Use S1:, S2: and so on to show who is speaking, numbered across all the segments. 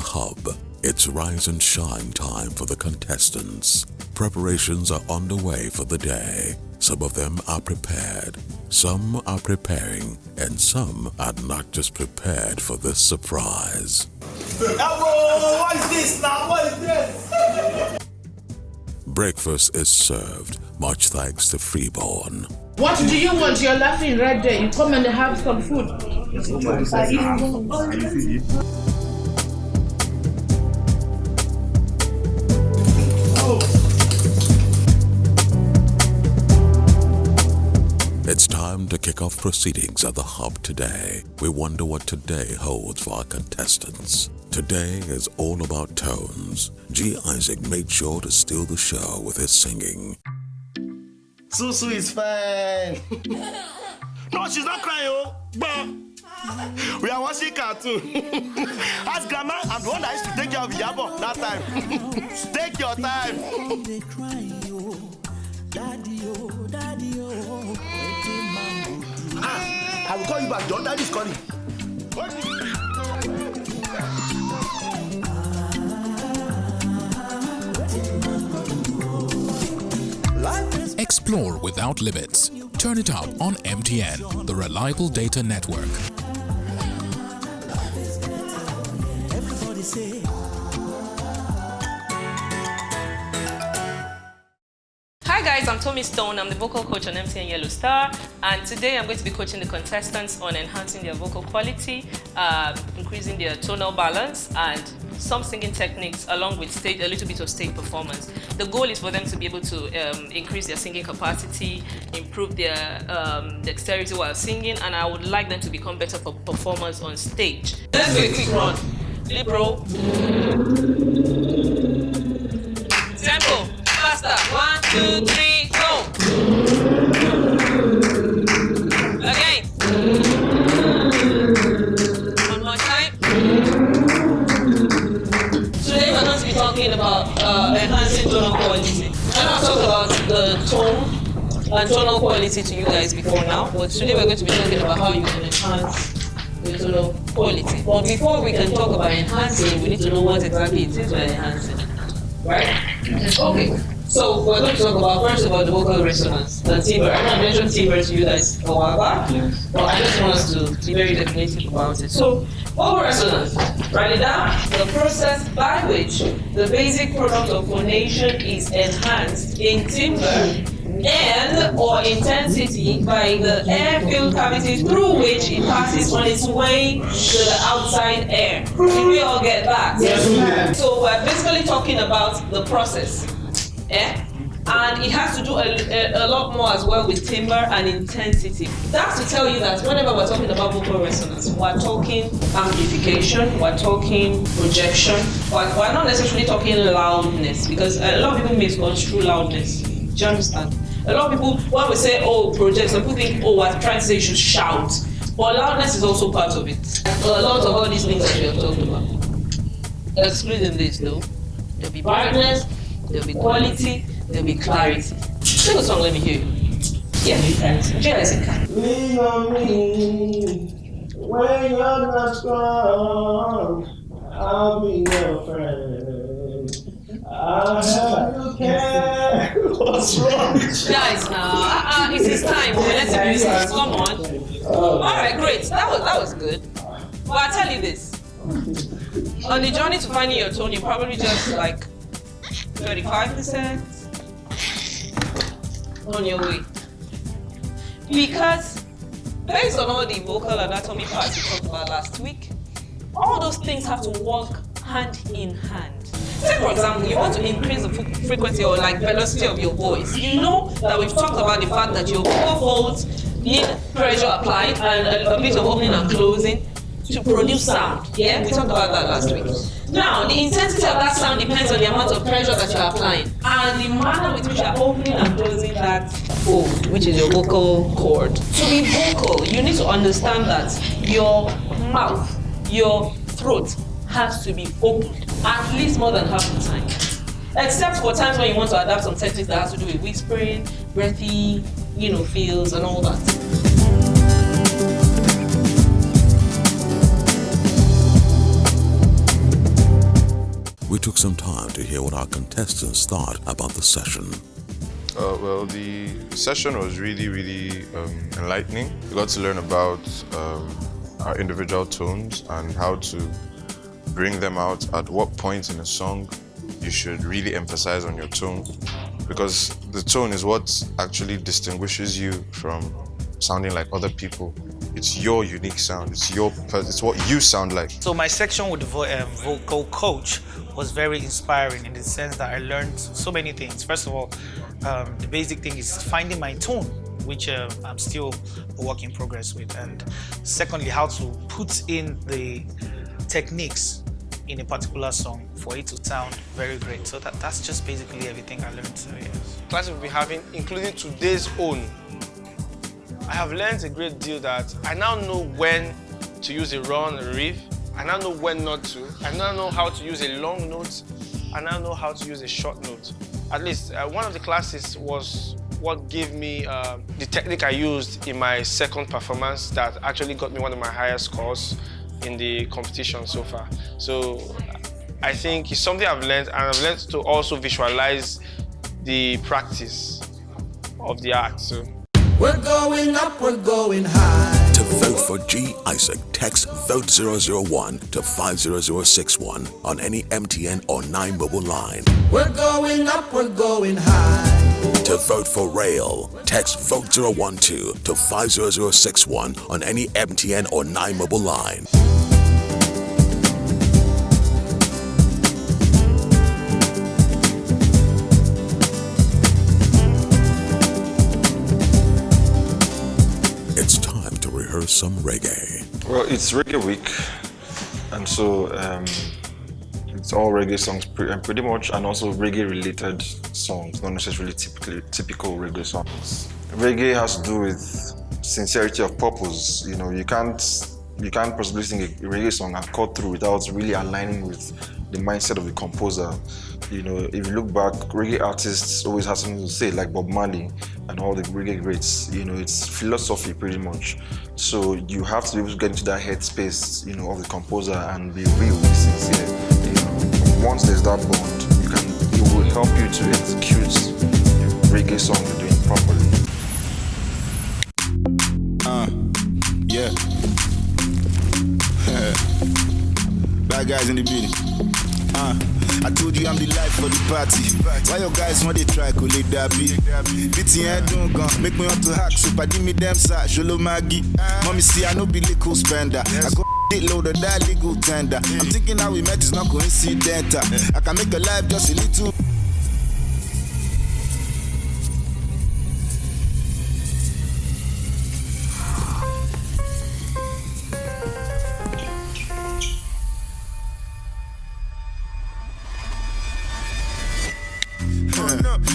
S1: hub. It's rise and shine time for the contestants. Preparations are underway for the day. Some of them are prepared, some are preparing, and some are not just prepared for this surprise.
S2: What is this now? What is this?
S1: Breakfast is served, much thanks to Freeborn.
S3: What do you want? You're laughing right there. You come and have some food.
S1: It's time to kick off proceedings at the hub today. We wonder what today holds for our contestants. Today is all about tones. G. Isaac made sure to steal the show with his singing.
S2: Susu is fine. No, she's not crying, oh. But we are watching cartoon. Ask grandma, I'm the one that used to take care of Yabo that time. Take your time.
S4: They cry, oh, daddy, oh, daddy, oh.
S2: I will call you back. Your daddy is calling.
S5: Explore without limits. Turn it up on MTN, the reliable data network.
S4: Everybody say.
S6: Hi guys, I'm Tommy Stone. I'm the vocal coach on MTN YelloStar, and today I'm going to be coaching the contestants on enhancing their vocal quality, increasing their tonal balance, and some singing techniques along with a little bit of stage performance. The goal is for them to be able to increase their singing capacity, improve their dexterity while singing, and I would like them to become better performers on stage. Let's do a quick run. Lip roll. Tempo. Faster. 1, 2, 3, go. Again. One more time. Today we're going to be talking about enhancing tonal quality. I know I've talked about the tone and tonal quality to you guys before now, but today we're going to be talking about how you can enhance your tonal quality. But before we can talk about enhancing, we need to know what exactly it is we're enhancing. Right? Okay. So we're going to talk about first about the vocal resonance, the timbre. I know I mentioned timbre to you guys a while back, but I just want us to be very definitive about it. So vocal resonance, write it down, the process by which the basic product of phonation is enhanced in timbre and or intensity by the air-filled cavity through which it passes on its way to the outside air. Did we all get that?
S2: Yes, ma'am.
S6: So we're basically talking about the process. Yeah? And it has to do a lot more as well with timbre and intensity. That's to tell you that whenever we're talking about vocal resonance, we're talking amplification, we're talking projection, we're not necessarily talking loudness, because a lot of people misconstrue loudness. Do you understand? A lot of people, when we say, oh, project, some people think, oh, we're trying to say you should shout. But loudness is also part of it. A lot of all these things that we have talked about. Excluding this though, there'll be brightness, there'll be quality, there'll be clarity. Sing a song, let me hear you. Yeah, Jessica.
S2: Lean on me when you're not strong. I'll be your friend. I'll help you care. What's wrong?
S6: Guys, now, it's his time. Let's use this. Come on. Alright, great. That was good. But I'll tell you this. On the journey to finding your tone, you're probably just like 35% on your way. Because based on all the vocal anatomy parts we talked about last week, all those things have to work hand in hand. Say for example, you want to increase the frequency or like velocity of your voice. You know that we've talked about the fact that your vocal folds need pressure applied and a bit of opening and closing to produce sound. Yeah, we talked about that last week. Now, the intensity of that sound depends on the amount of pressure that you're applying and the manner with which you're opening and closing that fold, which is your vocal cord. To be vocal, you need to understand that your mouth, your throat has to be opened at least more than half the time. Except for times when you want to adapt some techniques that has to do with whispering, breathy, feels and all that.
S1: took some time to hear what our contestants thought about the session.
S7: Well, the session was really enlightening. We got to learn about our individual tones and how to bring them out. At what point in a song you should really emphasize on your tone, because the tone is what actually distinguishes you from sounding like other people. It's your unique sound. It's what you sound like.
S8: So my section with the vocal coach was very inspiring in the sense that I learned so many things. First of all, the basic thing is finding my tone, which I'm still a work in progress with. And secondly, how to put in the techniques in a particular song for it to sound very great. So that's just basically everything I learned. So yes.
S9: Classes we've been having, including today's own, I have learned a great deal that I now know when to use a run, a riff. I now know when not to. I now know how to use a long note. I now know how to use a short note. At least one of the classes was what gave me the technique I used in my second performance that actually got me one of my highest scores in the competition so far. So I think it's something I've learned, and I've learned to also visualize the practice of the act. So.
S4: We're going up, we're going high.
S1: To vote for G. Isaac, text VOTE 001 to 50061 on any MTN or 9 mobile line.
S4: We're going up, we're going high.
S1: To vote for Rail, text VOTE 012 to 50061 on any MTN or 9 mobile line. It's time to rehearse some reggae.
S10: Well, it's reggae week, and so it's all reggae songs pretty much, and also reggae-related songs, not necessarily typical reggae songs. Reggae has to do with sincerity of purpose. You know, you can't possibly sing a reggae song and cut through without really aligning with the mindset of the composer. You know, if you look back, reggae artists always have something to say, like Bob Marley and all the reggae greats. You know, it's philosophy pretty much. So you have to be able to get into that headspace, you know, of the composer and be real, be sincere. You know, once there's that bond, it will help you to execute the reggae song you're doing properly.
S2: Yeah. Bad guys in the building. I told you I'm the life for the party. Why your guys want they try to let that be? BTN don't go, make me want to hack. So padi me them sa, Jolo Maggie. Mommy see I no be legal spender. I go it loader that legal tender. I'm thinking how we met is not coincidental. I can make a life just a little.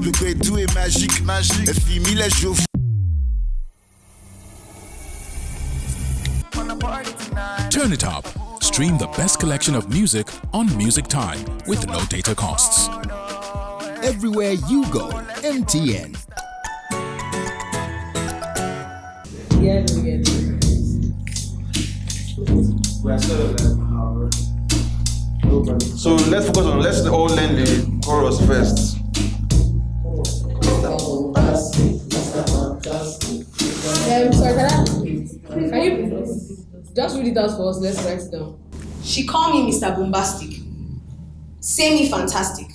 S2: Le great do est magique. Et fini les jours.
S5: Turn it up. Stream the best collection of music on Music Time with no data costs.
S11: Everywhere you go, MTN.
S10: So let's focus on, let's all learn the chorus first.
S3: Sorry, can you just read it out for us? Let's write it down.
S12: She called me Mr. Bombastic. Say me fantastic.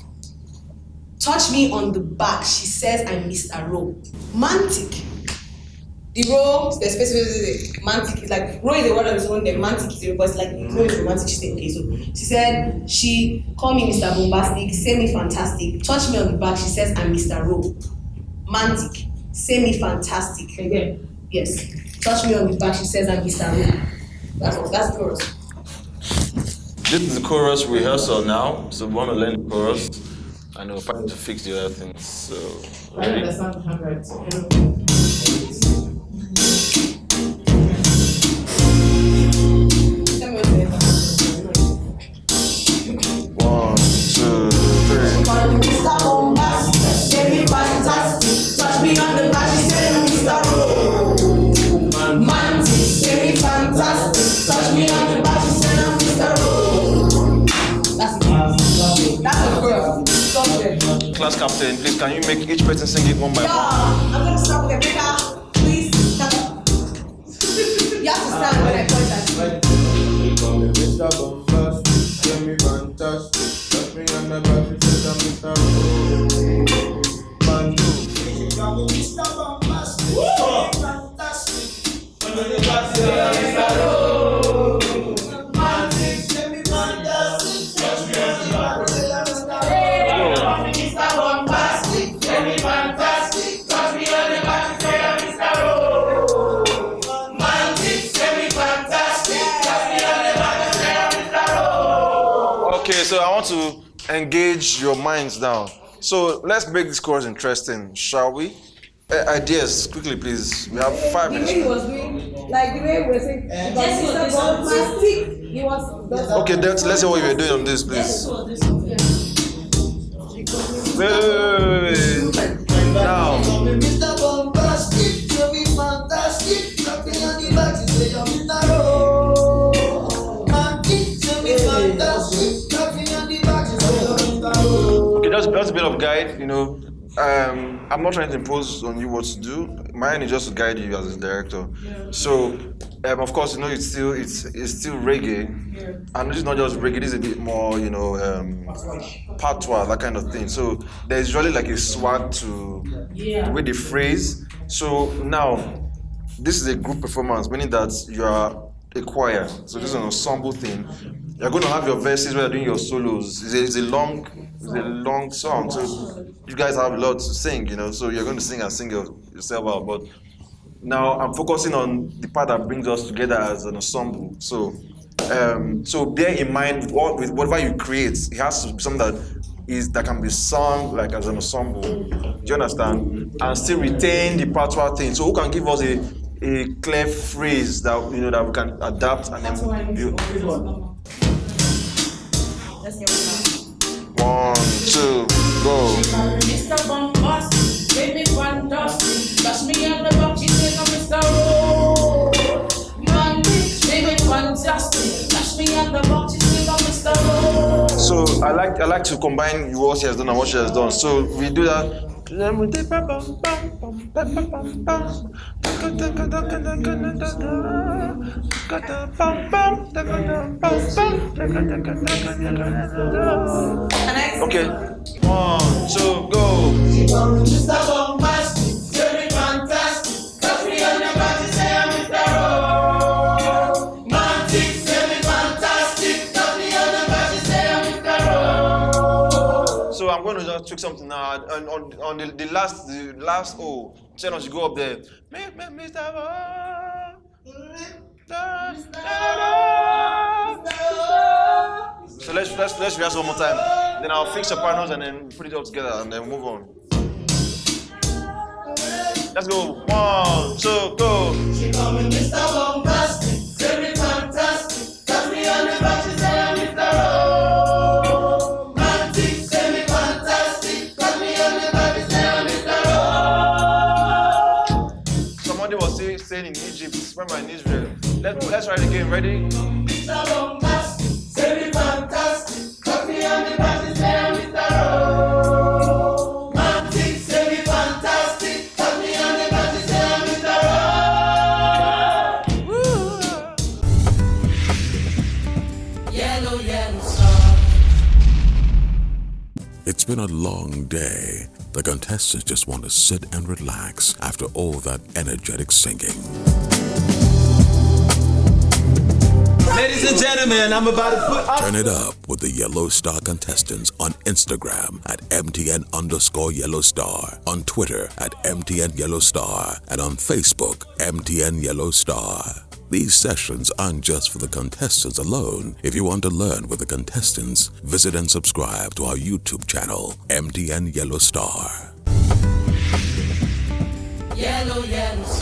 S12: Touch me on the back. She says I'm Mr. Romantic. The row, the space, romantic is like row is the word of its own. The romantic is the but it's like row is romantic. She said okay. So she said she called me Mr. Bombastic. Say me fantastic. Touch me on the back. She says I'm Mr. Romantic. Say me fantastic. Again. Yes. Touch me on the back. She says I'm Mr. That's the chorus.
S10: This is the chorus rehearsal now. So we want to learn the chorus, and we're trying to fix the other things. So
S3: I don't understand the handwriting.
S10: One, two, three.
S12: Mr. Bombastic, say me fantastic. Touch me on the back, she said I'm Mr. Romantic, say me fantastic. Touch me on the back, she said I'm Mr. That's it.
S10: class captain, please can you make each person sing it one by one?
S12: I'm gonna start with Rebecca. Please stand up. You have to stand when I point at you.
S13: Mr. Bombastic, tell me fantastic. Touch me on the back, it says I'm Mr. Man, Mr. Bombastic, fantastic. Touch me on the back, it says I'm Mr. Romantic, tell me fantastic. Touch me on the back, it says I'm Mr. Mr. Bombastic, tell me fantastic. Touch me on the back, it says I'm Mr. Romantic, tell me fantastic. Touch me on the back, it says I'm Mr.
S10: Okay, so I want to engage your minds now. So let's make this course interesting, shall we? Ideas, quickly, please. We have 5 minutes.
S3: The way he was doing, like the way we were saying, Mr. Bombastic, he was.
S10: Okay, let's see what you were doing on this, please. Wait. Now.
S13: Mr. Bombastic, tell me fantastic. Touch me on the back, it says I'm Mr. Romantic, tell me fantastic. Touch me on the back, it says I'm Mr.
S10: Okay, that's a bit of guide, you know. I'm not trying to impose on you what to do. Mine is just to guide you as a director. So, of course, you know, it's still reggae, and it's not just reggae. It's a bit more, you know, patois, that kind of thing. So there's really like a swag to the way they phrase. So now, this is a group performance, meaning that you are a choir. So this is an ensemble thing. You're going to have your verses where you're doing your solos. It's a long song, so you guys have a lot to sing, you know. So you're going to sing and sing yourself out. But now I'm focusing on the part that brings us together as an ensemble. So, so bear in mind with whatever you create, it has to be something that can be sung like as an ensemble. Do you understand? And still retain the patois thing. So who can give us a clear phrase that that we can adapt and then build?
S3: 1, 2,
S10: go.
S3: Mr. Bombastic, baby fantastic. Touch me on the back, she says I'm Mr. Romantic, baby fantastic. Touch me on the back, she says I'm Mr.
S10: So I like to combine what she has done and what she has done. So we do that. Okay. 1, 2, go.
S13: Mr. Bombastic, tell me fantastic. Touch me on the back, you say I'm Mr. Romantic, tell me fantastic. Touch me on the back, you say I'm Mr.
S10: So I'm going to just tweak something now. On the last O, tell us to go up there. Mr. So let's rehearse one more time. Then I'll fix sopranos and then put it all together and then move on. Let's go. 1, 2, go.
S13: She call me Mr. Bombastic, tell me fantastic. Touch me on the back, she say I'm Mr. Romantic, tell me fantastic. Touch me on the back, she say I'm Mr.
S10: Somebody was saying in Egypt, remember in Israel. Let's try it again. Ready?
S13: Mr. Bombastic, tell me fantastic. Touch me on the back, she say I'm Mr. Romantic, tell me fantastic. Touch me on the back, she say I'm Mr.
S1: YelloStar. It's been a long day. The contestants just want to sit and relax after all that energetic singing.
S14: Ladies and gentlemen, I'm about to put up.
S1: Turn it up with the YelloStar contestants on Instagram at MTN_YelloStar, on Twitter at MTN YelloStar, and on Facebook, MTN YelloStar. These sessions aren't just for the contestants alone. If you want to learn with the contestants, visit and subscribe to our YouTube channel, MTN YelloStar.
S4: YelloStar.